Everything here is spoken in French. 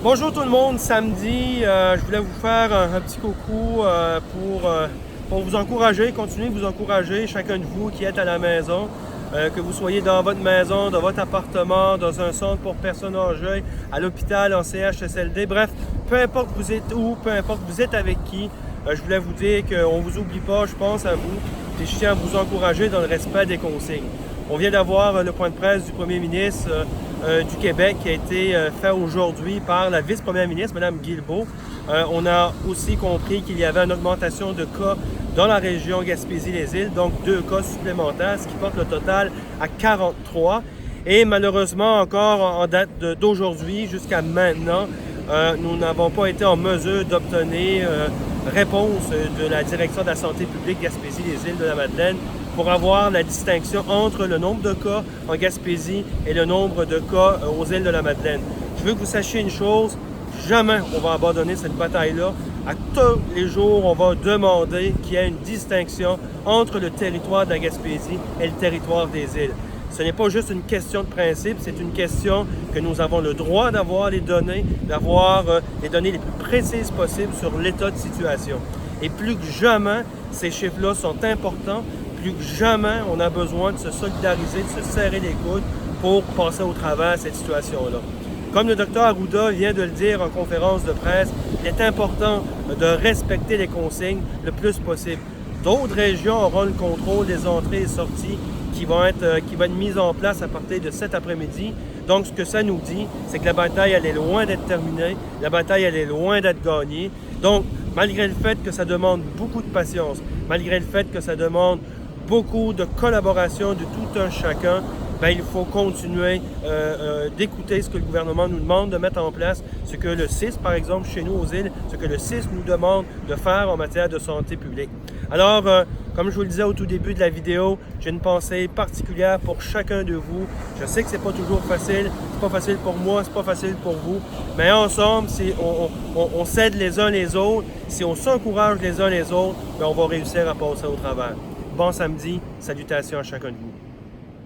Bonjour tout le monde, samedi, je voulais vous faire un petit coucou pour vous encourager, continuer de vous encourager, chacun de vous qui êtes à la maison, que vous soyez dans votre maison, dans votre appartement, dans un centre pour personnes âgées, à l'hôpital, en CHSLD, bref, peu importe vous êtes où, peu importe vous êtes avec qui, je voulais vous dire qu'on ne vous oublie pas, je pense à vous, et je tiens à vous encourager dans le respect des consignes. On vient d'avoir le point de presse du premier ministre du Québec qui a été fait aujourd'hui par la vice-première ministre, Mme Guilbeault. On a aussi compris qu'il y avait une augmentation de cas dans la région Gaspésie-les-Îles, donc 2 cas supplémentaires, ce qui porte le total à 43. Et malheureusement, encore en date d'aujourd'hui, jusqu'à maintenant, nous n'avons pas été en mesure d'obtenir réponse de la Direction de la santé publique Gaspésie-les-Îles de la Madeleine pour avoir la distinction entre le nombre de cas en Gaspésie et le nombre de cas aux îles de la Madeleine. Je veux que vous sachiez une chose, jamais on va abandonner cette bataille-là. À tous les jours, on va demander qu'il y ait une distinction entre le territoire de la Gaspésie et le territoire des îles. Ce n'est pas juste une question de principe, c'est une question que nous avons le droit d'avoir les données, d'avoir les données les plus précises possibles sur l'état de situation. Et plus que jamais, ces chiffres-là sont importants. Plus que jamais, on a besoin de se solidariser, de se serrer les coudes pour passer au travers de cette situation-là. Comme le Dr Arruda vient de le dire en conférence de presse, il est important de respecter les consignes le plus possible. D'autres régions auront le contrôle des entrées et sorties qui vont être mises en place à partir de cet après-midi. Donc, ce que ça nous dit, c'est que la bataille, elle est loin d'être terminée, la bataille, elle est loin d'être gagnée. Donc, malgré le fait que ça demande beaucoup de patience, malgré le fait que ça demande beaucoup de collaboration de tout un chacun, bien, il faut continuer d'écouter ce que le gouvernement nous demande de mettre en place, ce que le CIS, par exemple, chez nous aux îles, ce que le CIS nous demande de faire en matière de santé publique. Alors, comme je vous le disais au tout début de la vidéo, j'ai une pensée particulière pour chacun de vous. Je sais que c'est pas toujours facile, c'est pas facile pour moi, c'est pas facile pour vous, mais ensemble, si on s'aide les uns les autres, si on s'encourage les uns les autres, bien, on va réussir à passer au travers. Bon samedi, salutations à chacun de vous.